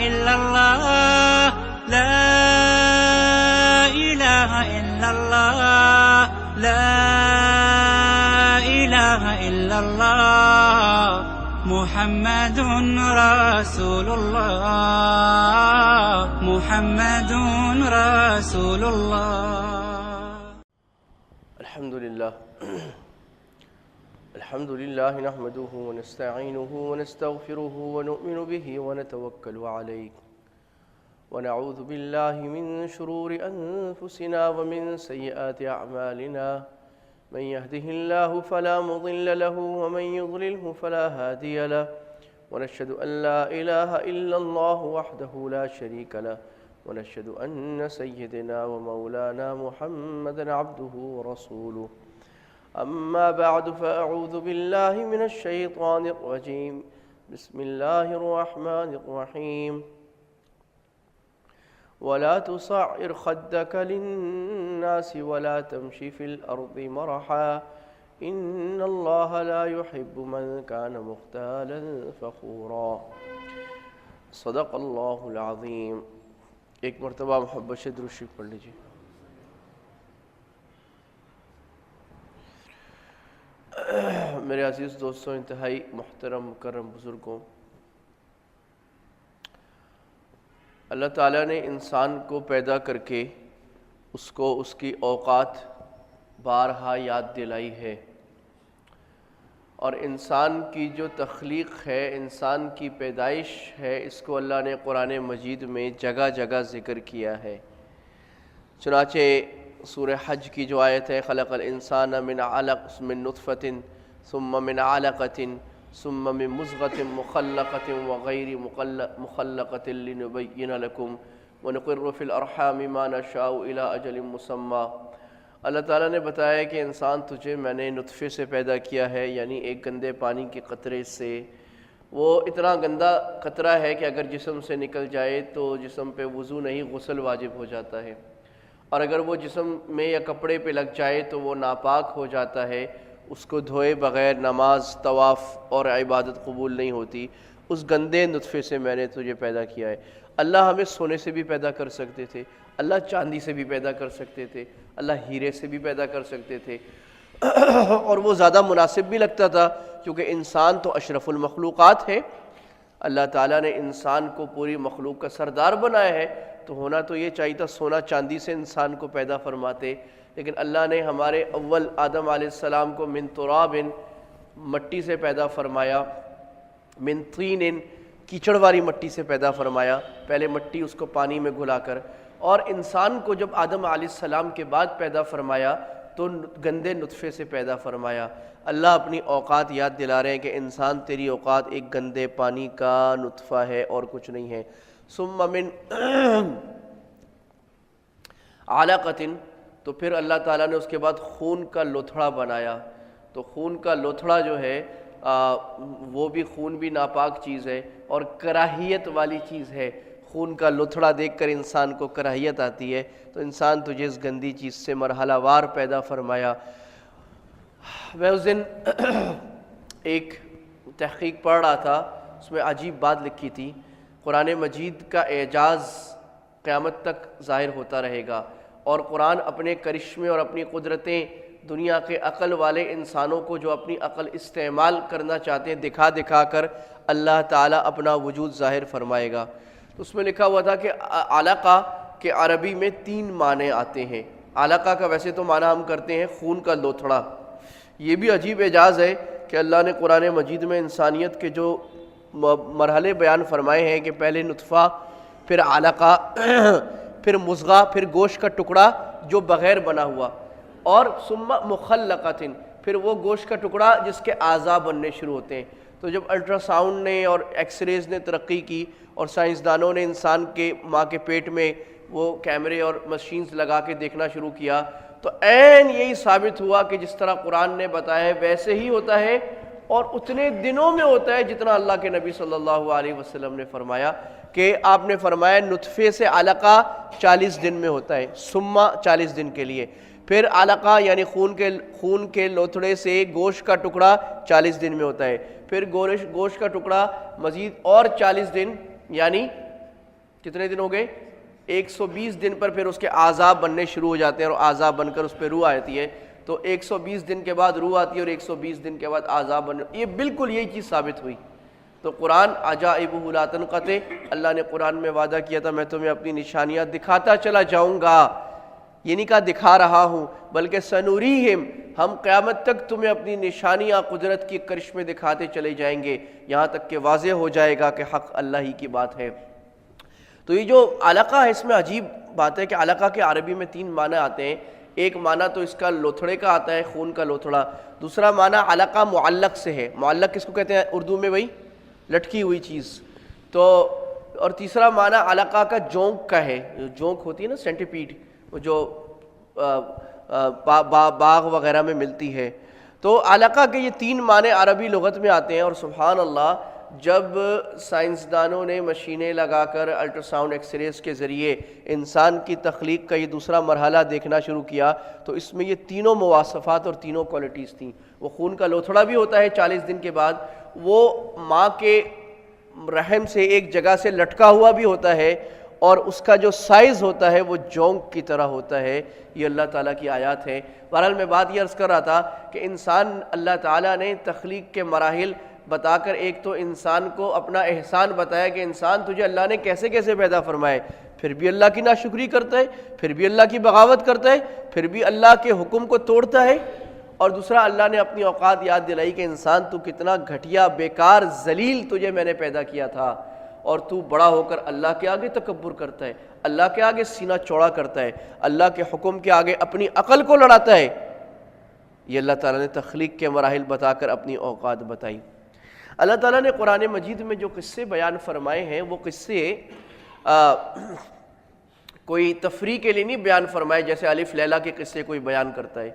إلا الله لا إله إلا الله لا إله إلا الله محمد رسول الله محمد رسول الله. الحمد لله نحمده ونستعينه ونستغفره ونؤمن به ونتوكل عليه ونعوذ بالله من شرور أنفسنا ومن سيئات أعمالنا من يهده الله فلا مضل له ومن يضلله فلا هادي له ونشهد أن لا إله إلا الله وحده لا شريك له ونشهد أن سيدنا ومولانا محمدا عبده ورسوله. أما بعد فأعوذ بالله من الشيطان الرجيم بسم الله الرحمن الرحيم ولا تصعر خدك للناس ولا تمشي في الأرض مرحا إن الله لا يحب من كان مختالا فخورا. صدق اللہ العظیم. ایک مرتبہ محبت سے درود شریف پڑھ لیجیے. میرے عزیز دوستوں، انتہائی محترم مکرم بزرگوں، اللہ تعالیٰ نے انسان کو پیدا کر کے اس کو اس کی اوقات بارہا یاد دلائی ہے، اور انسان کی جو تخلیق ہے، انسان کی پیدائش ہے، اس کو اللہ نے قرآن مجید میں جگہ جگہ ذکر کیا ہے. چنانچہ سورہ حج کی جو آیت ہے خلق الانسان من علق من نطفۃ ثم من علقۃ ثم من مضغۃ مخلقۃ وغیر مخلقۃ لنبین لکم ونقر فی الارحام ما نشاء الی اجل مسمى. اللہ تعالیٰ نے بتایا کہ انسان تجھے میں نے نطفے سے پیدا کیا ہے، یعنی ایک گندے پانی کے قطرے سے. وہ اتنا گندا قطرہ ہے کہ اگر جسم سے نکل جائے تو جسم پہ وضو نہیں، غسل واجب ہو جاتا ہے، اور اگر وہ جسم میں یا کپڑے پہ لگ جائے تو وہ ناپاک ہو جاتا ہے. اس کو دھوئے بغیر نماز، طواف اور عبادت قبول نہیں ہوتی. اس گندے نطفے سے میں نے تجھے پیدا کیا ہے. اللہ ہمیں سونے سے بھی پیدا کر سکتے تھے، اللہ چاندی سے بھی پیدا کر سکتے تھے، اللہ ہیرے سے بھی پیدا کر سکتے تھے، اور وہ زیادہ مناسب بھی لگتا تھا کیونکہ انسان تو اشرف المخلوقات ہے. اللہ تعالیٰ نے انسان کو پوری مخلوق کا سردار بنایا ہے، تو ہونا تو یہ چاہیے تھا سونا چاندی سے انسان کو پیدا فرماتے، لیکن اللہ نے ہمارے اول آدم علیہ السلام کو من تراب، مٹی سے پیدا فرمایا، من طین، کیچڑ والی مٹی سے پیدا فرمایا، پہلے مٹی اس کو پانی میں گھلا کر، اور انسان کو جب آدم علیہ السلام کے بعد پیدا فرمایا تو گندے نطفے سے پیدا فرمایا. اللہ اپنی اوقات یاد دلا رہے ہیں کہ انسان تیری اوقات ایک گندے پانی کا نطفہ ہے اور کچھ نہیں ہے. ثم من علقۃ، تو پھر اللہ تعالیٰ نے اس کے بعد خون کا لوتھڑا بنایا. تو خون کا لوتھڑا جو ہے وہ بھی خون بھی ناپاک چیز ہے اور کراہیت والی چیز ہے. خون کا لوتھڑا دیکھ کر انسان کو کراہیت آتی ہے، تو انسان تجھے اس گندی چیز سے مرحلہ وار پیدا فرمایا. میں اس دن ایک تحقیق پڑھ رہا تھا، اس میں عجیب بات لکھی تھی، قرآن مجید کا اعجاز قیامت تک ظاہر ہوتا رہے گا، اور قرآن اپنے کرشمے اور اپنی قدرتیں دنیا کے عقل والے انسانوں کو جو اپنی عقل استعمال کرنا چاہتے ہیں دکھا دکھا کر اللہ تعالیٰ اپنا وجود ظاہر فرمائے گا. اس میں لکھا ہوا تھا کہ علقہ کے عربی میں 3 معنی آتے ہیں. علقہ کا ویسے تو معنی ہم کرتے ہیں خون کا لوتھڑا. یہ بھی عجیب اعجاز ہے کہ اللہ نے قرآن مجید میں انسانیت کے جو مرحلے بیان فرمائے ہیں کہ پہلے نطفہ، پھر علقہ، پھر مضغہ، پھر گوشت کا ٹکڑا جو بغیر بنا ہوا، اور ثم مخلقۃ، پھر وہ گوشت کا ٹکڑا جس کے اعضاء بننے شروع ہوتے ہیں. تو جب الٹرا ساؤنڈ نے اور ایکس ریز نے ترقی کی اور سائنسدانوں نے انسان کے ماں کے پیٹ میں وہ کیمرے اور مشینز لگا کے دیکھنا شروع کیا، تو عین یہی ثابت ہوا کہ جس طرح قرآن نے بتایا ہے ویسے ہی ہوتا ہے، اور اتنے دنوں میں ہوتا ہے جتنا اللہ کے نبی صلی اللہ علیہ وسلم نے فرمایا. کہ آپ نے فرمایا نطفے سے علقہ 40 دن میں ہوتا ہے، ثم 40 دن کے لیے، پھر علقہ یعنی خون کے لوتھڑے سے گوشت کا ٹکڑا 40 دن میں ہوتا ہے، پھر گوشت کا ٹکڑا مزید اور 40 دن یعنی کتنے دن ہو گئے؟ 120 دن پر پھر اس کے اعضاء بننے شروع ہو جاتے ہیں اور اعضاء بن کر اس پہ روح آتی ہے. تو 120 دن کے بعد روح آتی ہے اور 120 دن کے بعد اعضاء بننے. یہ بالکل یہی چیز ثابت ہوئی. تو قرآن عجائبہ لا تنقطع، اللہ نے قرآن میں وعدہ کیا تھا میں تمہیں اپنی نشانیاں دکھاتا چلا جاؤں گا. یہ نہیں کہا دکھا رہا ہوں، بلکہ سنوریہم، ہم قیامت تک تمہیں اپنی نشانیاں قدرت کی کرشمے دکھاتے چلے جائیں گے، یہاں تک کہ واضح ہو جائے گا کہ حق اللہ ہی کی بات ہے. تو یہ جو علقہ ہے، اس میں عجیب بات ہے کہ علقہ کے عربی میں 3 معنی آتے ہیں. ایک معنی تو اس کا لوتھڑے کا آتا ہے، خون کا لوتھڑا. دوسرا معنی علقہ معلق سے ہے. معلق کس کو کہتے ہیں اردو میں؟ وہی لٹکی ہوئی چیز. تو اور تیسرا معنی علقہ کا جونک کا ہے. جونک ہوتی ہے نا سینٹیپیڈ، وہ جو باغ وغیرہ میں ملتی ہے. تو علقہ کے یہ 3 معنی عربی لغت میں آتے ہیں. اور سبحان اللہ، جب سائنسدانوں نے مشینیں لگا کر الٹرا ساؤنڈ ایکس ریز کے ذریعے انسان کی تخلیق کا یہ دوسرا مرحلہ دیکھنا شروع کیا تو اس میں یہ تینوں مواصفات اور تینوں کوالٹیز تھیں. وہ خون کا لوتھڑا بھی ہوتا ہے 40 دن کے بعد، وہ ماں کے رحم سے ایک جگہ سے لٹکا ہوا بھی ہوتا ہے، اور اس کا جو سائز ہوتا ہے وہ جونک کی طرح ہوتا ہے. یہ اللہ تعالیٰ کی آیات ہے. بہرحال میں بات یہ عرض کر رہا تھا کہ انسان اللہ تعالیٰ نے تخلیق کے مراحل بتا کر ایک تو انسان کو اپنا احسان بتایا کہ انسان تجھے اللہ نے کیسے کیسے پیدا فرمائے، پھر بھی اللہ کی ناشکری کرتا ہے، پھر بھی اللہ کی بغاوت کرتا ہے، پھر بھی اللہ کے حکم کو توڑتا ہے. اور دوسرا اللہ نے اپنی اوقات یاد دلائی کہ انسان تو کتنا گھٹیا، بیکار، ذلیل تجھے میں نے پیدا کیا تھا، اور تو بڑا ہو کر اللہ کے آگے تکبر کرتا ہے، اللہ کے آگے سینہ چوڑا کرتا ہے، اللہ کے حکم کے آگے اپنی عقل کو لڑاتا ہے. یہ اللہ تعالیٰ نے تخلیق کے مراحل بتا کر اپنی اوقات بتائی. اللہ تعالیٰ نے قرآن مجید میں جو قصے بیان فرمائے ہیں وہ قصے کوئی تفریح کے لیے نہیں بیان فرمائے جیسے الف لیلہ کے قصے کوئی بیان کرتا ہے،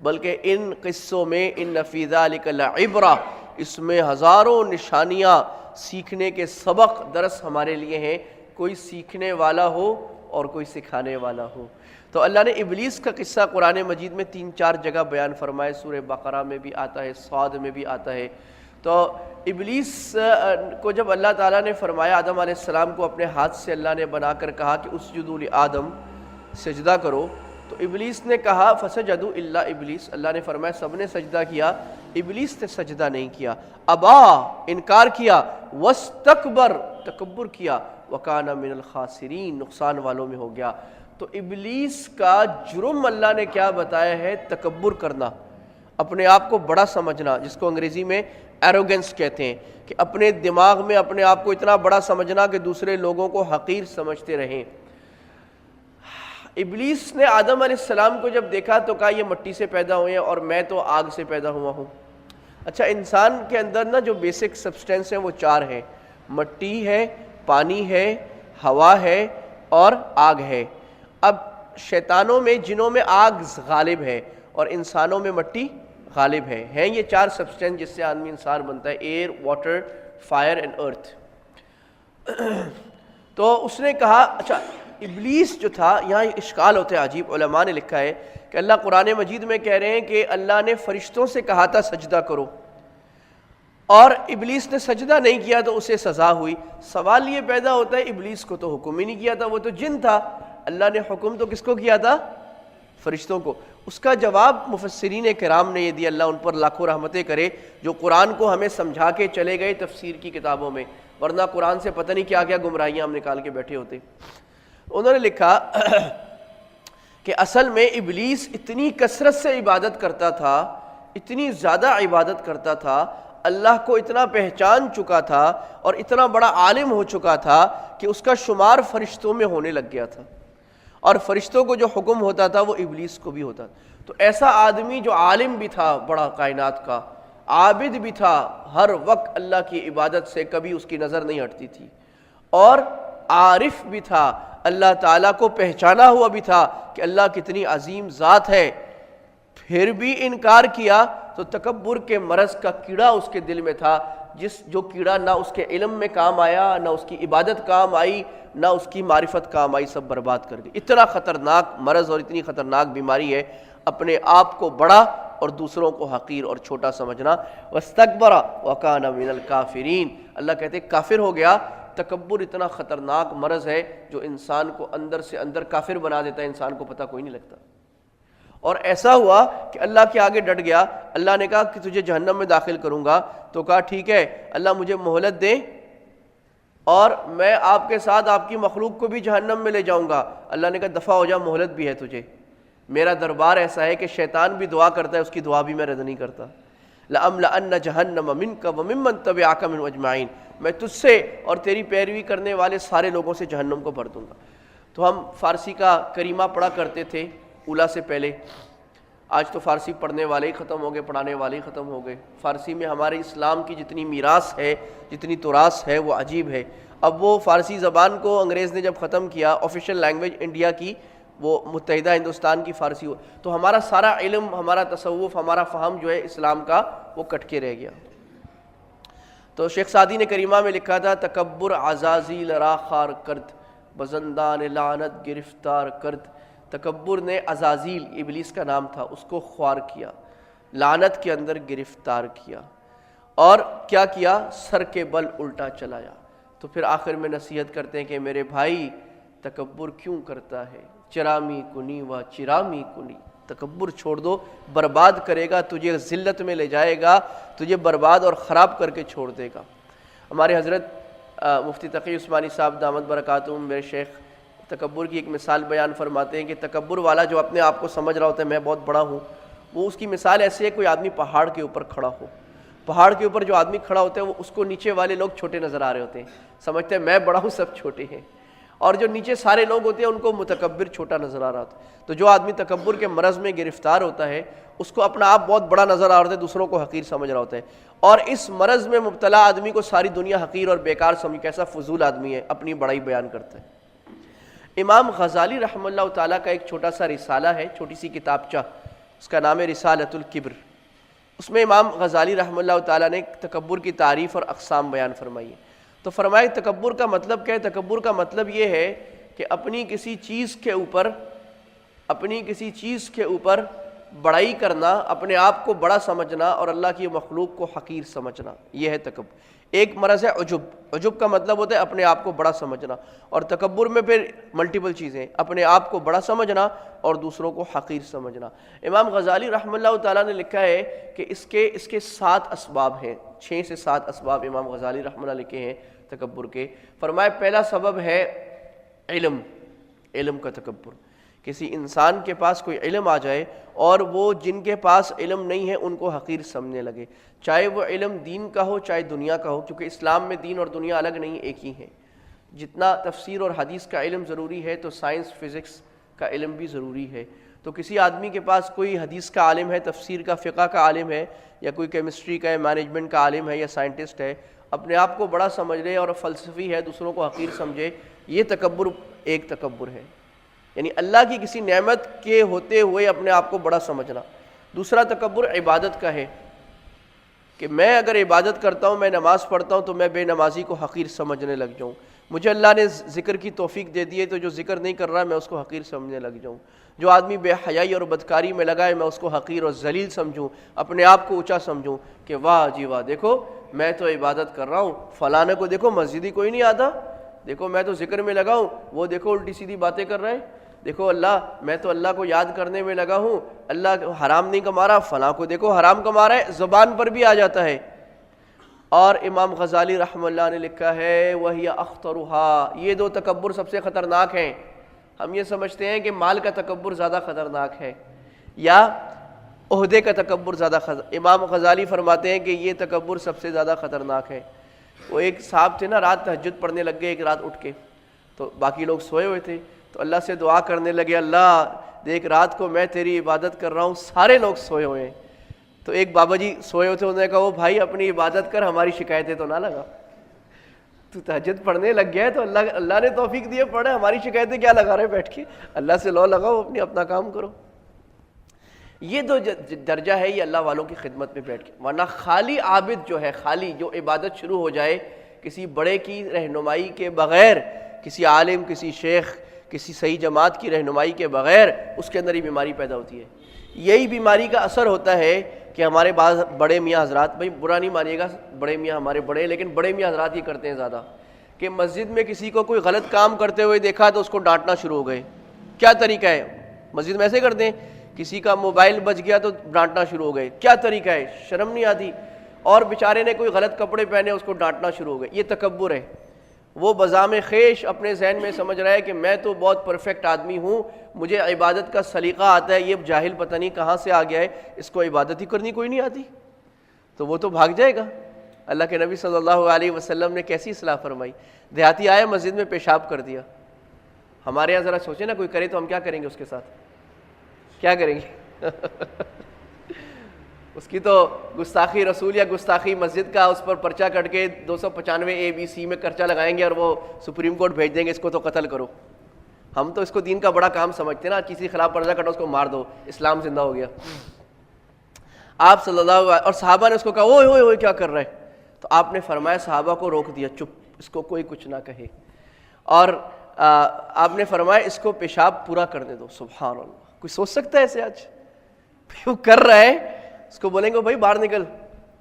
بلکہ ان قصوں میں ان فی ذلک لعبرہ، اس میں ہزاروں نشانیاں، سیکھنے کے سبق، درس ہمارے لیے ہیں. کوئی سیکھنے والا ہو اور کوئی سکھانے والا ہو. تو اللہ نے ابلیس کا قصہ قرآن مجید میں 3-4 جگہ بیان فرمائے. سورہ بقرہ میں بھی آتا ہے، صاد میں بھی آتا ہے. تو ابلیس کو جب اللہ تعالیٰ نے فرمایا، آدم علیہ السلام کو اپنے ہاتھ سے اللہ نے بنا کر کہا کہ اسجدوا لآدم، سجدہ کرو، تو ابلیس نے کہا فسجدوا الا ابلیس، اللہ نے فرمایا سب نے سجدہ کیا، ابلیس نے سجدہ نہیں کیا. ابا، انکار کیا، واستکبر، تکبر کیا، وکان من الخاسرین، نقصان والوں میں ہو گیا. تو ابلیس کا جرم اللہ نے کیا بتایا ہے؟ تکبر کرنا، اپنے آپ کو بڑا سمجھنا، جس کو انگریزی میں ایروگنس کہتے ہیں، کہ اپنے دماغ میں اپنے آپ کو اتنا بڑا سمجھنا کہ دوسرے لوگوں کو حقیر سمجھتے رہیں. ابلیس نے آدم علیہ السلام کو جب دیکھا تو کہا یہ مٹی سے پیدا ہوئے ہیں اور میں تو آگ سے پیدا ہوا ہوں. اچھا، انسان کے اندر نا جو بیسک سبسٹینس ہیں وہ 4 ہیں، مٹی ہے، پانی ہے، ہوا ہے اور آگ ہے. اب شیطانوں میں، جنوں میں آگ غالب ہے اور انسانوں میں مٹی غالب ہے. ہیں یہ 4 سبسٹینس جس سے آدمی انسان بنتا ہے، ایئر، واٹر، فائر اینڈ ارتھ. تو اس نے کہا، اچھا ابلیس جو تھا، یہاں اشکال ہوتا ہے عجیب. علماء نے لکھا ہے کہ اللہ قرآن مجید میں کہہ رہے ہیں کہ اللہ نے فرشتوں سے کہا تھا سجدہ کرو، اور ابلیس نے سجدہ نہیں کیا تو اسے سزا ہوئی. سوال یہ پیدا ہوتا ہے ابلیس کو تو حکم ہی نہیں کیا تھا، وہ تو جن تھا، اللہ نے حکم تو کس کو کیا تھا؟ فرشتوں کو. اس کا جواب مفسرین کرام نے یہ دیا، اللہ ان پر لاکھوں رحمتیں کرے، جو قرآن کو ہمیں سمجھا کے چلے گئے تفسیر کی کتابوں میں، ورنہ قرآن سے پتہ نہیں کیا کیا گمراہیاں ہم نکال کے بیٹھے ہوتے. انہوں نے لکھا کہ اصل میں ابلیس اتنی کثرت سے عبادت کرتا تھا، اتنی زیادہ عبادت کرتا تھا، اللہ کو اتنا پہچان چکا تھا اور اتنا بڑا عالم ہو چکا تھا کہ اس کا شمار فرشتوں میں ہونے لگ گیا تھا، اور فرشتوں کو جو حکم ہوتا تھا وہ ابلیس کو بھی ہوتا تھا. تو ایسا آدمی جو عالم بھی تھا بڑا کائنات کا، عابد بھی تھا، ہر وقت اللہ کی عبادت سے کبھی اس کی نظر نہیں ہٹتی تھی، اور عارف بھی تھا، اللہ تعالیٰ کو پہچانا ہوا بھی تھا کہ اللہ کتنی عظیم ذات ہے، پھر بھی انکار کیا. تو تکبر کے مرض کا کیڑا اس کے دل میں تھا، جو کیڑا نہ اس کے علم میں کام آیا، نہ اس کی عبادت کام آئی، نہ اس کی معرفت کام آئی، سب برباد کر دی. اتنا خطرناک مرض اور اتنی خطرناک بیماری ہے، اپنے آپ کو بڑا اور دوسروں کو حقیر اور چھوٹا سمجھنا. واستکبر وکان من الکافرین، اللہ کہتے کافر ہو گیا تکبر اتنا خطرناک مرض ہے جو انسان کو اندر سے اندر کافر بنا دیتا ہے، انسان کو پتہ کوئی نہیں لگتا۔ اور ایسا ہوا کہ اللہ کے آگے ڈٹ گیا، اللہ نے کہا کہ تجھے جہنم میں داخل کروں گا، تو کہا ٹھیک ہے اللہ مجھے مہلت دیں اور میں آپ کے ساتھ آپ کی مخلوق کو بھی جہنم میں لے جاؤں گا۔ اللہ نے کہا دفع ہو جا، مہلت بھی ہے تجھے، میرا دربار ایسا ہے کہ شیطان بھی دعا کرتا ہے، اس کی دعا بھی میں رد نہیں کرتا۔ لَأَمْلَأَنَّ جَهَنَّمَ مِنْكَ وَمِمَّن تَبِعَكَ مِنْهُمْ أَجْمَعِينَ، میں تجھ سے اور تیری پیروی کرنے والے سارے لوگوں سے جہنم کو بھر دوں گا۔ تو ہم فارسی کا کریمہ پڑھا کرتے تھے اولیٰ سے پہلے، آج تو فارسی پڑھنے والے ہی ختم ہو گئے، پڑھانے والے ہی ختم ہو گئے۔ فارسی میں ہمارے اسلام کی جتنی میراث ہے، جتنی تراث ہے، وہ عجیب ہے۔ اب وہ فارسی زبان کو انگریز نے جب ختم کیا، آفیشیل لینگویج انڈیا کی وہ متحدہ ہندوستان کی فارسی ہو، تو ہمارا سارا علم، ہمارا تصوف، ہمارا فہم جو ہے اسلام کا وہ کٹ کے رہ گیا۔ تو شیخ سعدی نے کریمہ میں لکھا تھا تکبر عزازیل را خار کرد، بزندان لعنت گرفتار کرد۔ تکبر نے عزازیل، ابلیس کا نام تھا، اس کو خوار کیا، لعنت کے اندر گرفتار کیا، اور کیا کیا؟ سر کے بل الٹا چلایا۔ تو پھر آخر میں نصیحت کرتے ہیں کہ میرے بھائی تکبر کیوں کرتا ہے؟ چرامی کنی و چرامی کنی، تکبر چھوڑ دو، برباد کرے گا تجھے، ذلت میں لے جائے گا تجھے، برباد اور خراب کر کے چھوڑ دے گا۔ ہمارے حضرت مفتی تقی عثمانی صاحب دامت برکاتہم، میرے شیخ، تکبر کی ایک مثال بیان فرماتے ہیں کہ تکبر والا جو اپنے آپ کو سمجھ رہا ہوتا ہے میں بہت بڑا ہوں، وہ اس کی مثال ایسی ہے کوئی آدمی پہاڑ کے اوپر کھڑا ہو، پہاڑ کے اوپر جو آدمی کھڑا ہوتا ہے وہ اس کو نیچے والے لوگ چھوٹے نظر آ رہے ہوتے ہیں، سمجھتے ہیں میں بڑا ہوں سب چھوٹے ہیں، اور جو نیچے سارے لوگ ہوتے ہیں ان کو متکبر چھوٹا نظر آ رہا ہوتا ہے۔ تو جو آدمی تکبر کے مرض میں گرفتار ہوتا ہے اس کو اپنا آپ بہت بڑا نظر آ رہا ہوتا ہے، دوسروں کو حقیر سمجھ رہا ہوتا ہے، اور اس مرض میں مبتلا آدمی کو ساری دنیا حقیر اور بیکار سمجھ، کیسا فضول آدمی ہے، اپنی بڑائی بیان کرتا ہے۔ امام غزالی رحمہ اللہ تعالیٰ کا ایک چھوٹا سا رسالہ ہے، چھوٹی سی کتابچہ، اس کا نام ہے رسالۃ الکبر۔ اس میں امام غزالی رحمہ اللہ تعالیٰ نے تکبر کی تعریف اور اقسام بیان فرمائی ہے۔ تو فرمائے تکبر کا مطلب کیا ہے؟ تکبر کا مطلب یہ ہے کہ اپنی کسی چیز کے اوپر بڑائی کرنا، اپنے آپ کو بڑا سمجھنا اور اللہ کی مخلوق کو حقیر سمجھنا، یہ ہے تکبر۔ ایک مرض ہے عجب، عجب کا مطلب ہوتا ہے اپنے آپ کو بڑا سمجھنا، اور تکبر میں پھر ملٹیپل چیزیں، اپنے آپ کو بڑا سمجھنا اور دوسروں کو حقیر سمجھنا۔ امام غزالی رحمہ اللہ تعالیٰ نے لکھا ہے کہ اس کے 7 اسباب ہیں، 6 سے 7 اسباب امام غزالی رحمہ اللہ لکھے ہیں تکبر کے۔ فرمایا پہلا سبب ہے علم کا تکبر، کسی انسان کے پاس کوئی علم آ جائے اور وہ جن کے پاس علم نہیں ہے ان کو حقیر سمجھنے لگے، چاہے وہ علم دین کا ہو چاہے دنیا کا ہو، کیونکہ اسلام میں دین اور دنیا الگ نہیں، ایک ہی ہیں۔ جتنا تفسیر اور حدیث کا علم ضروری ہے تو سائنس فزکس کا علم بھی ضروری ہے۔ تو کسی آدمی کے پاس کوئی حدیث کا عالم ہے، تفسیر کا، فقہ کا عالم ہے، یا کوئی کیمسٹری کا ہے، مینجمنٹ کا عالم ہے یا سائنٹسٹ ہے، اپنے آپ کو بڑا سمجھ لے اور فلسفی ہے، دوسروں کو حقیر سمجھے، یہ تکبر ایک تکبر ہے، یعنی اللہ کی کسی نعمت کے ہوتے ہوئے اپنے آپ کو بڑا سمجھنا۔ دوسرا تکبر عبادت کا ہے کہ میں اگر عبادت کرتا ہوں، میں نماز پڑھتا ہوں، تو میں بے نمازی کو حقیر سمجھنے لگ جاؤں، مجھے اللہ نے ذکر کی توفیق دے دی ہے تو جو ذکر نہیں کر رہا میں اس کو حقیر سمجھنے لگ جاؤں، جو آدمی بے حیائی اور بدکاری میں لگا ہے میں اس کو حقیر اور ذلیل سمجھوں، اپنے آپ کو اونچا سمجھوں کہ واہ جی واہ، دیکھو میں تو عبادت کر رہا ہوں، فلانے کو دیکھو مسجد ہی کوئی نہیں آتا، دیکھو میں تو ذکر میں لگا ہوں، وہ دیکھو الٹی سیدھی باتیں کر رہے ہیں، دیکھو اللہ، میں تو اللہ کو یاد کرنے میں لگا ہوں، اللہ حرام نہیں کما رہا، فلاں کو دیکھو حرام کما رہا ہے، زبان پر بھی آ جاتا ہے۔ اور امام غزالی رحمہ اللہ نے لکھا ہے وَهِيَ أَخْطَرُهَا، یہ 2 تکبر سب سے خطرناک ہیں۔ ہم یہ سمجھتے ہیں کہ مال کا تکبر زیادہ خطرناک ہے یا عہدے کا تکبر زیادہ امام غزالی فرماتے ہیں کہ یہ تکبر سب سے زیادہ خطرناک ہے۔ وہ ایک صاحب تھے نا، رات تہجد پڑھنے لگ گئے ایک رات اٹھ کے، تو باقی لوگ سوئے ہوئے تھے، تو اللہ سے دعا کرنے لگے، اللہ دیکھ رات کو میں تیری عبادت کر رہا ہوں، سارے لوگ سوئے ہوئے ہیں۔ تو ایک بابا جی سوئے ہوئے تھے، انہوں نے کہا وہ بھائی اپنی عبادت کر، ہماری شکایتیں تو نہ لگا، تو تہجد پڑھنے لگ گیا ہے تو اللہ نے توفیق دی ہے پڑھے، ہماری شکایتیں کیا لگا رہے بیٹھ کے، اللہ سے لو لگاؤ، اپنا کام کرو۔ یہ 2 درجہ ہے یہ اللہ والوں کی خدمت میں بیٹھ کے، ورنہ خالی عابد جو ہے، خالی جو عبادت شروع ہو جائے کسی بڑے کی رہنمائی کے بغیر، کسی عالم، کسی شیخ، کسی صحیح جماعت کی رہنمائی کے بغیر، اس کے اندر یہ بیماری پیدا ہوتی ہے۔ یہی بیماری کا اثر ہوتا ہے کہ ہمارے بعض بڑے میاں حضرات، بھائی برا نہیں مانیے گا، بڑے میاں ہمارے بڑے، لیکن بڑے میاں حضرات یہ کرتے ہیں زیادہ کہ مسجد میں کسی کو کوئی غلط کام کرتے ہوئے دیکھا تو اس کو ڈانٹنا شروع ہو گئے. کیا طریقہ ہے؟ مسجد میں ایسے کرتے ہیں, کسی کا موبائل بج گیا تو ڈانٹنا شروع ہو گئے. کیا طریقہ ہے؟ شرم نہیں آتی؟ اور بیچارے نے کوئی غلط کپڑے پہنے اس کو ڈانٹنا شروع ہو گئے. یہ تکبر ہے. وہ بزام خیش اپنے ذہن میں سمجھ رہا ہے کہ میں تو بہت پرفیکٹ آدمی ہوں, مجھے عبادت کا سلیقہ آتا ہے, یہ جاہل پتہ نہیں کہاں سے آ گیا ہے, اس کو عبادت ہی کرنی کوئی نہیں آتی, تو وہ تو بھاگ جائے گا. اللہ کے نبی صلی اللہ علیہ وسلم نے کیسی اصلاح فرمائی. دیہاتی آیا مسجد میں پیشاب کر دیا. ہمارے یہاں ذرا سوچیں نا, کوئی کرے تو ہم کیا کریں گے اس کے ساتھ؟ کیا کریں گے؟ اس کی تو گستاخی رسول یا گستاخی مسجد کا اس پر پرچہ کٹ کے 295 ABC میں پرچہ لگائیں گے اور وہ سپریم کورٹ بھیج دیں گے, اس کو تو قتل کرو. ہم تو اس کو دین کا بڑا کام سمجھتے ہیں نا, کسی خلاف پرچہ کٹو اس کو مار دو, اسلام زندہ ہو گیا. آپ صلی اللہ علیہ اور صحابہ نے اس کو کہا اوئے اوئے اوئے کیا کر رہا ہے؟ تو آپ نے فرمایا, صحابہ کو روک دیا, چپ, اس کو کوئی کچھ نہ کہے. اور آپ نے فرمایا اس کو پیشاب پورا کرنے دو. سبحان اللہ, کوئی سوچ سکتا ہے ایسے؟ آج وہ کر رہا ہے, اس کو بولیں گے بھائی باہر نکل,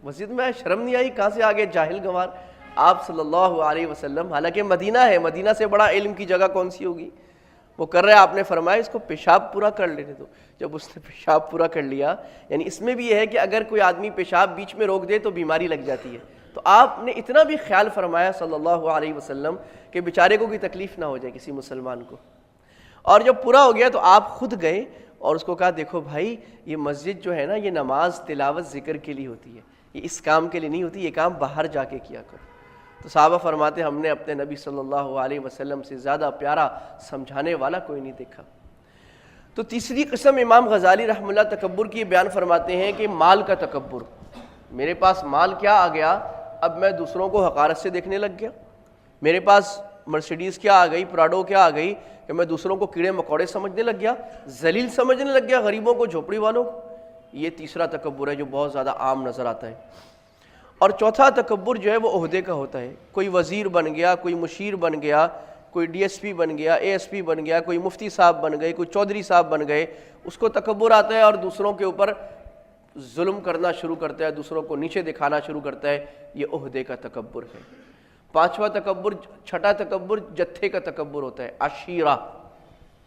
مسجد میں شرم نہیں آئی, کہاں سے آگے جاہل گنوار. آپ صلی اللہ علیہ وسلم, حالانکہ مدینہ ہے, مدینہ سے بڑا علم کی جگہ کون سی ہوگی, وہ کر رہے ہیں. آپ نے فرمایا اس کو پیشاب پورا کر لینے دو. جب اس نے پیشاب پورا کر لیا, یعنی اس میں بھی یہ ہے کہ اگر کوئی آدمی پیشاب بیچ میں روک دے تو بیماری لگ جاتی ہے, تو آپ نے اتنا بھی خیال فرمایا صلی اللہ علیہ وسلم کہ بیچارے کو کوئی تکلیف نہ ہو جائے کسی مسلمان کو. اور جب پورا ہو گیا تو آپ خود گئے اور اس کو کہا دیکھو بھائی, یہ مسجد جو ہے نا, یہ نماز تلاوت ذکر کے لیے ہوتی ہے, یہ اس کام کے لیے نہیں ہوتی, یہ کام باہر جا کے کیا کرو. تو صحابہ فرماتے ہم نے اپنے نبی صلی اللہ علیہ وسلم سے زیادہ پیارا سمجھانے والا کوئی نہیں دیکھا. تو تیسری قسم امام غزالی رحمہ اللہ تکبر کی بیان فرماتے ہیں کہ مال کا تکبر. میرے پاس مال کیا آ گیا, اب میں دوسروں کو حقارت سے دیکھنے لگ گیا. میرے پاس مرسیڈیز کیا آ گئی, پراڈو کیا آ گئی کہ میں دوسروں کو کیڑے مکوڑے سمجھنے لگ گیا, ذلیل سمجھنے لگ گیا, غریبوں کو, جھوپڑی والوں کو. یہ تیسرا تکبر ہے جو بہت زیادہ عام نظر آتا ہے. اور چوتھا تکبر جو ہے وہ عہدے کا ہوتا ہے. کوئی وزیر بن گیا, کوئی مشیر بن گیا, کوئی DSP بن گیا, ASP بن گیا, کوئی مفتی صاحب بن گئے, کوئی چودھری صاحب بن گئے, اس کو تکبر آتا ہے اور دوسروں کے اوپر ظلم کرنا شروع کرتا ہے, دوسروں کو نیچے دکھانا شروع کرتا ہے. یہ عہدے کا تکبر ہے. پانچواں تکبر, چھٹا تکبر جتھے کا تکبر ہوتا ہے.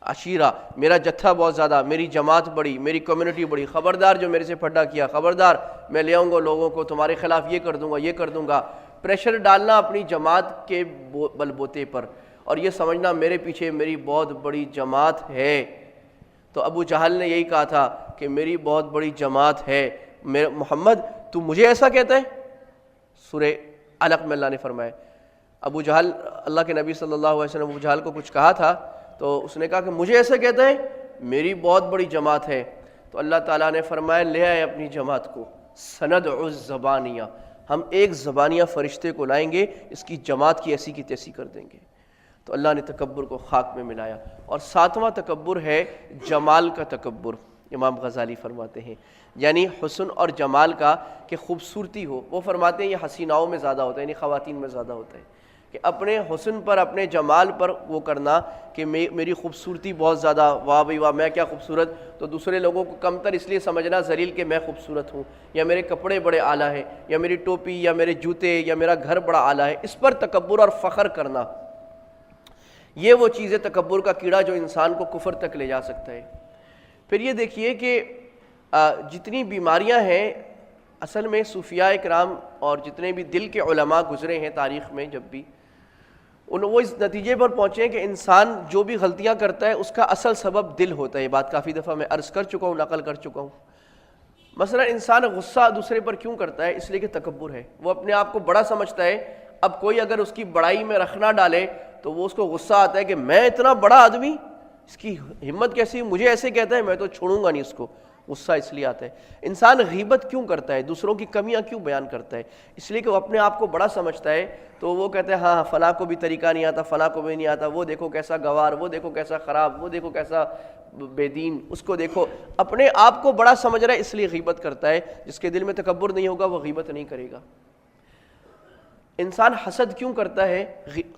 عشیرہ, میرا جتھا بہت زیادہ, میری جماعت بڑی, میری کمیونٹی بڑی, خبردار جو میرے سے پھڈا کیا, خبردار میں لے آؤں گا لوگوں کو, تمہارے خلاف یہ کر دوں گا, یہ کر دوں گا. پریشر ڈالنا اپنی جماعت کے بل بوتے پر, اور یہ سمجھنا میرے پیچھے میری بہت بڑی جماعت ہے. تو ابو جہل نے یہی کہا تھا کہ میری بہت بڑی جماعت ہے. محمد تو مجھے ایسا کہتا ہے؟ سورہ علق میں اللہ نے فرمایا. ابو جہل, اللہ کے نبی صلی اللہ علیہ وسلم ابو جہل کو کچھ کہا تھا تو اس نے کہا کہ مجھے ایسا کہتا ہے, میری بہت بڑی جماعت ہے. تو اللہ تعالیٰ نے فرمایا لے آئے اپنی جماعت کو, سندع الزبانیہ, ہم ایک زبانیہ فرشتے کو لائیں گے, اس کی جماعت کی ایسی کی تیسی کر دیں گے. تو اللہ نے تکبر کو خاک میں ملایا. اور ساتواں تکبر ہے جمال کا تکبر. امام غزالی فرماتے ہیں یعنی حسن اور جمال کا, کہ خوبصورتی ہو. وہ فرماتے ہیں یہ حسیناؤں میں زیادہ ہوتا ہے, یعنی خواتین میں زیادہ ہوتا ہے, کہ اپنے حسن پر, اپنے جمال پر وہ کرنا کہ میری خوبصورتی بہت زیادہ, واہ بھائی واہ میں کیا خوبصورت, تو دوسرے لوگوں کو کمتر اس لیے سمجھنا ذلیل کہ میں خوبصورت ہوں, یا میرے کپڑے بڑے اعلیٰ ہیں, یا میری ٹوپی, یا میرے جوتے, یا میرا گھر بڑا اعلیٰ ہے. اس پر تکبر اور فخر کرنا, یہ وہ چیز ہے تکبر کا کیڑا جو انسان کو کفر تک لے جا سکتا ہے. پھر یہ دیکھیے کہ جتنی بیماریاں ہیں, اصل میں صوفیاء کرام اور جتنے بھی دل کے علماء گزرے ہیں تاریخ میں, جب بھی وہ اس نتیجے پر پہنچے ہیں کہ انسان جو بھی غلطیاں کرتا ہے اس کا اصل سبب دل ہوتا ہے. یہ بات کافی دفعہ میں عرض کر چکا ہوں, نقل کر چکا ہوں. مثلا انسان غصہ دوسرے پر کیوں کرتا ہے؟ اس لیے کہ تکبر ہے, وہ اپنے آپ کو بڑا سمجھتا ہے. اب کوئی اگر اس کی بڑائی میں رکھ نہ ڈالے تو وہ اس کو غصہ آتا ہے کہ میں اتنا بڑا آدمی, اس کی ہمت کیسی, مجھے ایسے کہتا ہے, میں تو چھوڑوں گا نہیں اس کو. غصہ اس لیے آتا ہے. انسان غیبت کیوں کرتا ہے, دوسروں کی کمیاں کیوں بیان کرتا ہے؟ اس لیے کہ وہ اپنے آپ کو بڑا سمجھتا ہے. تو وہ کہتے ہیں ہاں فلاں کو بھی طریقہ نہیں آتا, فلاں کو بھی نہیں آتا, وہ دیکھو کیسا گوار, وہ دیکھو کیسا خراب, وہ دیکھو کیسا بے دین, اس کو دیکھو. اپنے آپ کو بڑا سمجھ رہا ہے اس لیے غیبت کرتا ہے. جس کے دل میں تکبر نہیں ہوگا وہ غیبت نہیں کرے گا. انسان حسد کیوں کرتا ہے؟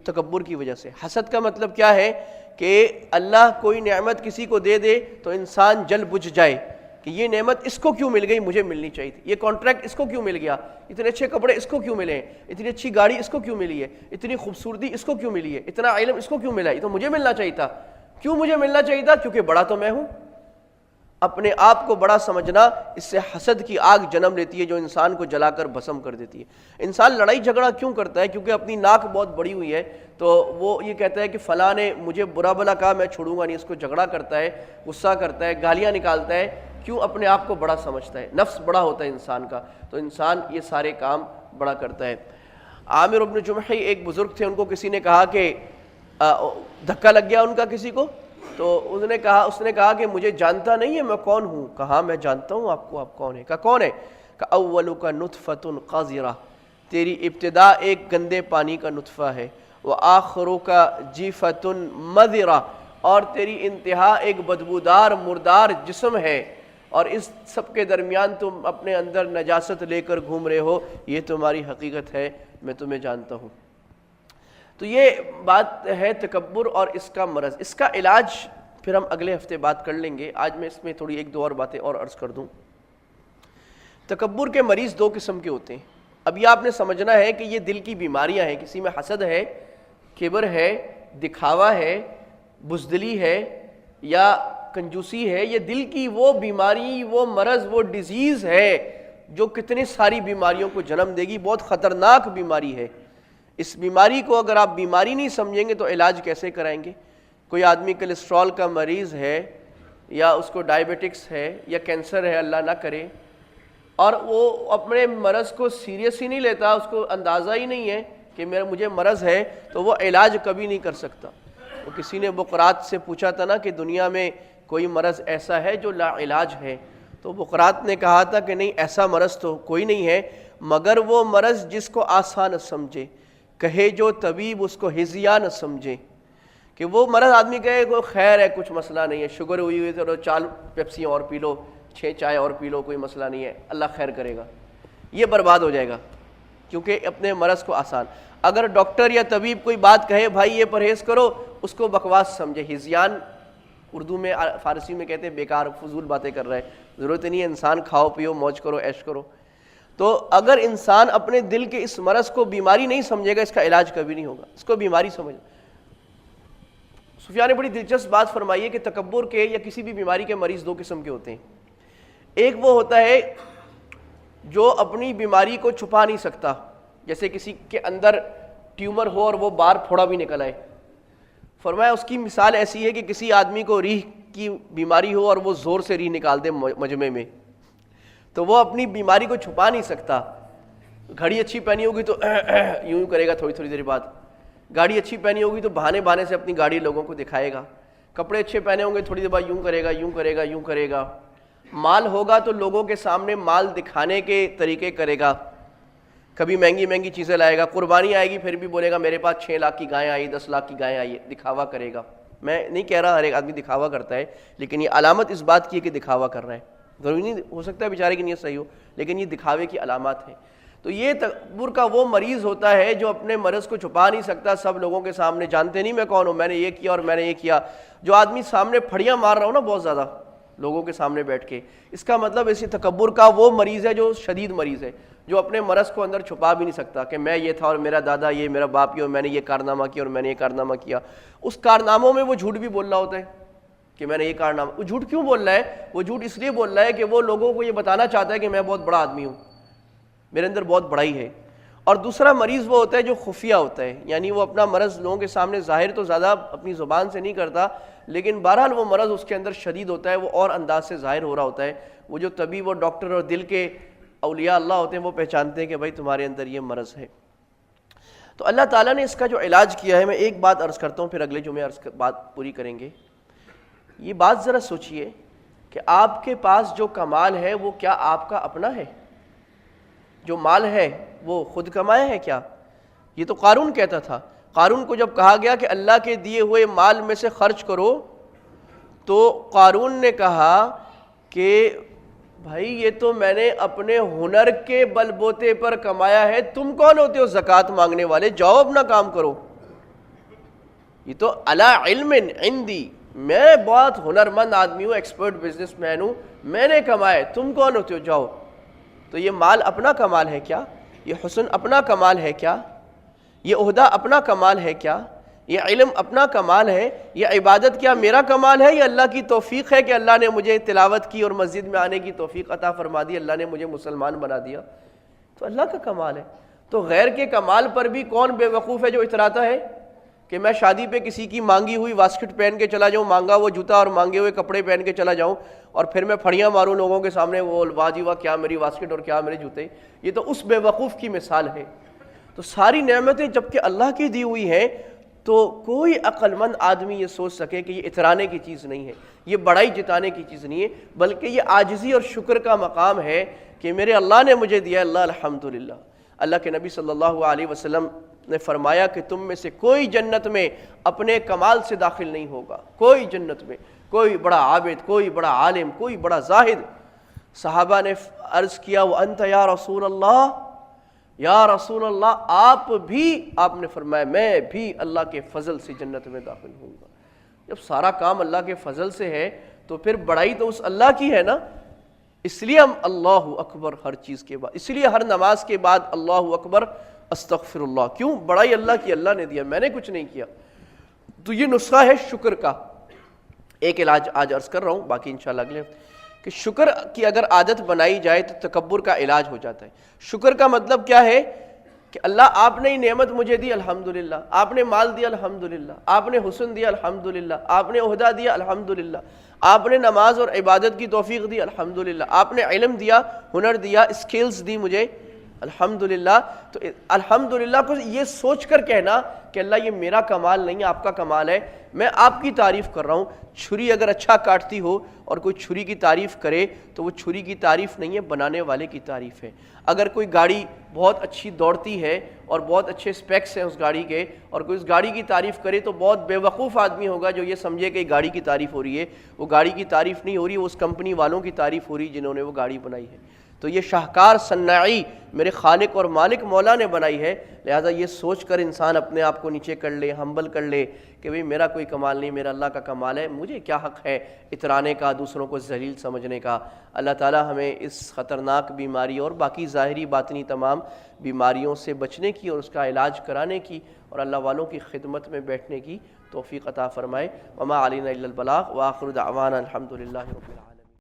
تکبر کی وجہ سے. حسد کا مطلب کیا ہے کہ اللہ کوئی نعمت کسی کو دے دے تو انسان جل بجھ جائے کہ یہ نعمت اس کو کیوں مل گئی، مجھے ملنی چاہیے تھی، یہ کانٹریکٹ اس کو کیوں مل گیا، اتنے اچھے کپڑے اس کو کیوں ملے ہیں، اتنی اچھی گاڑی اس کو کیوں ملی ہے، اتنی خوبصورتی اس کو کیوں ملی ہے، اتنا علم اس کو کیوں ملا ہے، یہ تو مجھے ملنا چاہیے تھا۔ کیوں مجھے ملنا چاہیے تھا؟ کیونکہ بڑا تو میں ہوں۔ اپنے آپ کو بڑا سمجھنا، اس سے حسد کی آگ جنم لیتی ہے جو انسان کو جلا کر بھسم کر دیتی ہے۔ انسان لڑائی جھگڑا کیوں کرتا ہے؟ کیونکہ اپنی ناک بہت بڑی ہوئی ہے، تو وہ یہ کہتا ہے کہ فلاں نے مجھے برا بھلا کہا، میں چھوڑوں گا نہیں، اس کو جھگڑا کرتا ہے، غصہ کرتا ہے، گالیاں نکالتا ہے۔ کیوں؟ اپنے آپ کو بڑا سمجھتا ہے، نفس بڑا ہوتا ہے انسان کا، تو انسان یہ سارے کام بڑا کرتا ہے۔ عامر بن جمحی ایک بزرگ تھے، ان کو کسی نے کہا کہ دھکا لگ گیا ان کا کسی کو، تو اس نے کہا کہ مجھے جانتا نہیں ہے میں کون ہوں؟ کہا میں جانتا ہوں آپ کو، آپ کون ہیں؟ کہا کون ہے؟ کہا اولک نطفۃ قذرہ، تیری ابتدا ایک گندے پانی کا نطفہ ہے، وآخرک جیفۃ مذرہ، اور تیری انتہا ایک بدبودار مردار جسم ہے، اور اس سب کے درمیان تم اپنے اندر نجاست لے کر گھوم رہے ہو، یہ تمہاری حقیقت ہے، میں تمہیں جانتا ہوں۔ تو یہ بات ہے تکبر اور اس کا مرض۔ اس کا علاج پھر ہم اگلے ہفتے بات کر لیں گے، آج میں اس میں تھوڑی ایک دو اور باتیں اور عرض کر دوں۔ تکبر کے مریض دو قسم کے ہوتے ہیں۔ اب یہ آپ نے سمجھنا ہے کہ یہ دل کی بیماریاں ہیں، کسی میں حسد ہے، کبر ہے، دکھاوا ہے، بزدلی ہے یا کنجوسی ہے، یہ دل کی وہ بیماری، وہ مرض، وہ ڈیزیز ہے جو کتنی ساری بیماریوں کو جنم دے گی، بہت خطرناک بیماری ہے۔ اس بیماری کو اگر آپ بیماری نہیں سمجھیں گے تو علاج کیسے کرائیں گے؟ کوئی آدمی کولیسٹرول کا مریض ہے، یا اس کو ڈائبیٹکس ہے، یا کینسر ہے، اللہ نہ کرے، اور وہ اپنے مرض کو سیریس ہی نہیں لیتا، اس کو اندازہ ہی نہیں ہے کہ مجھے مرض ہے، تو وہ علاج کبھی نہیں کر سکتا۔ وہ کسی نے بقراط سے پوچھا تھا نا کہ دنیا میں کوئی مرض ایسا ہے جو لا علاج ہے، تو بقراط نے کہا تھا کہ نہیں، ایسا مرض تو کوئی نہیں ہے، مگر وہ مرض جس کو آسان سمجھے، کہے جو طبیب اس کو ہزیا نہ سمجھے، کہ وہ مرض آدمی کہے کوئی خیر ہے، کچھ مسئلہ نہیں ہے، شوگر ہوئی تو 4 پیپسیاں اور پی لو، 6 چائے اور پی لو، کوئی مسئلہ نہیں ہے، اللہ خیر کرے گا، یہ برباد ہو جائے گا، کیونکہ اپنے مرض کو آسان۔ اگر ڈاکٹر یا طبیب کوئی بات کہے بھائی یہ پرہیز کرو، اس کو بکواس سمجھے، ہزیان اردو میں، فارسی میں کہتے ہیں بیکار فضول باتیں کر رہا ہے، ضرورت نہیں ہے، انسان کھاؤ پیو موج کرو عیش کرو۔ تو اگر انسان اپنے دل کے اس مرض کو بیماری نہیں سمجھے گا، اس کا علاج کبھی نہیں ہوگا، اس کو بیماری سمجھ۔ سفیان نے بڑی دلچسپ بات فرمائی ہے کہ تکبر کے یا کسی بھی بیماری کے مریض دو قسم کے ہوتے ہیں۔ ایک وہ ہوتا ہے جو اپنی بیماری کو چھپا نہیں سکتا، جیسے کسی کے اندر ٹیومر ہو اور وہ باہر پھوڑا بھی نکل آئے۔ فرمایا اس کی مثال ایسی ہے کہ کسی آدمی کو ریح کی بیماری ہو اور وہ زور سے ریح نکال دے مجمع میں، تو وہ اپنی بیماری کو چھپا نہیں سکتا۔ گھڑی اچھی پہنی ہوگی تو یوں کرے گا، تھوڑی دیر بعد گاڑی اچھی پہنی ہوگی تو بہانے سے اپنی گاڑی لوگوں کو دکھائے گا، کپڑے اچھے پہنے ہوں گے تھوڑی دیر بعد یوں کرے گا، یوں کرے گا، یوں کرے گا، مال ہوگا تو لوگوں کے سامنے مال دکھانے کے طریقے کرے گا، کبھی مہنگی چیزیں لائے گا، قربانی آئے گی پھر بھی بولے گا میرے پاس 6 لاکھ کی گائیں آئی، 10 لاکھ کی گائیں آئی، دکھاوا کرے گا۔ میں نہیں کہہ رہا ہر ایک آدمی دکھاوا کرتا ہے، لیکن یہ علامت اس بات کی ہے کہ دکھاوا کر رہا ہے، ضروری نہیں ہو سکتا ہے بیچارے کی نیت صحیح ہو، لیکن یہ دکھاوے کی علامات ہیں۔ تو یہ تکبر کا وہ مریض ہوتا ہے جو اپنے مرض کو چھپا نہیں سکتا، سب لوگوں کے سامنے جانتے نہیں میں کون ہوں، میں نے یہ کیا اور میں نے یہ کیا۔ جو آدمی سامنے پھڑیاں مار رہا ہو نا بہت زیادہ لوگوں کے سامنے بیٹھ کے، اس کا مطلب اسی تکبر کا وہ مریض ہے جو شدید مریض ہے، جو اپنے مرض کو اندر چھپا بھی نہیں سکتا کہ میں یہ تھا اور میرا دادا یہ، میرا باپ یہ، اور میں نے یہ کارنامہ کیا اور میں نے یہ کارنامہ کیا۔ اس کارناموں میں وہ جھوٹ بھی بول رہا ہوتا ہے کہ میں نے یہ کارنامہ، وہ جھوٹ کیوں بول رہا ہے؟ وہ جھوٹ اس لیے بول رہا ہے کہ وہ لوگوں کو یہ بتانا چاہتا ہے کہ میں بہت بڑا آدمی ہوں، میرے اندر بہت بڑائی ہے۔ اور دوسرا مریض وہ ہوتا ہے جو خفیہ ہوتا ہے، یعنی وہ اپنا مرض لوگوں کے سامنے ظاہر تو زیادہ اپنی زبان سے نہیں کرتا، لیکن بہرحال وہ مرض اس کے اندر شدید ہوتا ہے، وہ اور انداز سے ظاہر ہو رہا ہوتا ہے۔ وہ جو طبیب اور ڈاکٹر اور دل کے اولیاء اللہ ہوتے ہیں وہ پہچانتے ہیں کہ بھائی تمہارے اندر یہ مرض ہے۔ تو اللہ تعالیٰ نے اس کا جو علاج کیا ہے، میں ایک بات عرض کرتا ہوں پھر اگلے جمعے بات پوری کریں گے۔ یہ بات ذرا سوچئے کہ آپ کے پاس جو کمال ہے وہ کیا آپ کا اپنا ہے؟ جو مال ہے وہ خود کمایا ہے کیا؟ یہ تو قارون کہتا تھا۔ قارون کو جب کہا گیا کہ اللہ کے دیے ہوئے مال میں سے خرچ کرو، تو قارون نے کہا کہ بھائی یہ تو میں نے اپنے ہنر کے بل بوتے پر کمایا ہے، تم کون ہوتے ہو زکوٰۃ مانگنے والے؟ جاؤ اپنا کام کرو۔ یہ تو علی علم عندی، میں بہت ہنرمند آدمی ہوں، ایکسپرٹ بزنس مین ہوں، میں نے کمائے، تم کون ہوتے ہو جاؤ. تو یہ مال اپنا کمال ہے کیا؟ یہ حسن اپنا کمال ہے کیا؟ یہ عہدہ اپنا کمال ہے کیا؟ یہ علم اپنا کمال ہے؟ یہ عبادت کیا میرا کمال ہے یا اللہ کی توفیق ہے کہ اللہ نے مجھے تلاوت کی اور مسجد میں آنے کی توفیق عطا فرما دی، اللہ نے مجھے مسلمان بنا دیا؟ تو اللہ کا کمال ہے. تو غیر کے کمال پر بھی کون بے وقوف ہے جو اتراتا ہے کہ میں شادی پہ کسی کی مانگی ہوئی واسکٹ پہن کے چلا جاؤں، مانگا وہ جوتا اور مانگے ہوئے کپڑے پہن کے چلا جاؤں اور پھر میں پھڑیاں ماروں لوگوں کے سامنے، وہ واہ جی واہ کیا میری واسکٹ اور کیا میرے جوتے. یہ تو اس بے وقوف کی مثال ہے. تو ساری نعمتیں جب کہ اللہ کی دی ہوئی ہیں تو کوئی عقل مند آدمی یہ سوچ سکے کہ یہ اترانے کی چیز نہیں ہے، یہ بڑائی جتانے کی چیز نہیں ہے، بلکہ یہ عاجزی اور شکر کا مقام ہے کہ میرے اللہ نے مجھے دیا. اللہ الحمدللہ. اللہ کے نبی صلی اللہ علیہ وسلم نے فرمایا کہ تم میں سے کوئی جنت میں اپنے کمال سے داخل نہیں ہوگا. کوئی جنت میں، کوئی بڑا عابد، کوئی بڑا عالم، کوئی بڑا زاہد. صحابہ نے عرض کیا وَأَنْتَ یا رسول اللہ، یا رسول اللہ آپ بھی؟ آپ نے فرمایا میں بھی اللہ کے فضل سے جنت میں داخل ہوں گا. جب سارا کام اللہ کے فضل سے ہے تو پھر بڑائی تو اس اللہ کی ہے نا. اس لیے ہم اللہ اکبر ہر چیز کے بعد، اس لیے ہر نماز کے بعد اللہ اکبر استغفر اللہ. کیوں؟ بڑائی اللہ کی، اللہ نے دیا، میں نے کچھ نہیں کیا. تو یہ نسخہ ہے شکر کا. ایک علاج آج عرض کر رہا ہوں، باقی انشاءاللہ اگلے کہ شکر کی اگر عادت بنائی جائے تو تکبر کا علاج ہو جاتا ہے. شکر کا مطلب کیا ہے کہ اللہ آپ نے نعمت مجھے دی الحمدللہ، آپ نے مال دیا الحمدللہ، آپ نے حسن دیا الحمدللہ، آپ نے عہدہ دیا الحمدللہ، آپ نے نماز اور عبادت کی توفیق دی الحمدللہ، آپ نے علم دیا، ہنر دیا، اسکلز دی مجھے الحمدللہ. تو الحمدللہ کو یہ سوچ کر کہنا کہ اللہ یہ میرا کمال نہیں ہے، آپ کا کمال ہے، میں آپ کی تعریف کر رہا ہوں. چھری اگر اچھا کاٹتی ہو اور کوئی چھری کی تعریف کرے تو وہ چھری کی تعریف نہیں ہے، بنانے والے کی تعریف ہے. اگر کوئی گاڑی بہت اچھی دوڑتی ہے اور بہت اچھے سپیکس ہیں اس گاڑی کے اور کوئی اس گاڑی کی تعریف کرے تو بہت بے وقوف آدمی ہوگا جو یہ سمجھے کہ گاڑی کی تعریف ہو رہی ہے. وہ گاڑی کی تعریف نہیں ہو رہی، وہ اس کمپنی والوں کی تعریف ہو رہی جنہوں نے وہ گاڑی بنائی ہے. تو یہ شاہکار صناعی میرے خالق اور مالک مولا نے بنائی ہے. لہذا یہ سوچ کر انسان اپنے آپ کو نیچے کر لے، ہمبل کر لے کہ بھئی میرا کوئی کمال نہیں، میرا اللہ کا کمال ہے، مجھے کیا حق ہے اترانے کا، دوسروں کو ذلیل سمجھنے کا. اللہ تعالی ہمیں اس خطرناک بیماری اور باقی ظاہری باطنی تمام بیماریوں سے بچنے کی اور اس کا علاج کرانے کی اور اللہ والوں کی خدمت میں بیٹھنے کی توفیق عطا فرمائے. وما علینا الا البلاغ وآخر دعوانا الحمدللہ رب العالمین.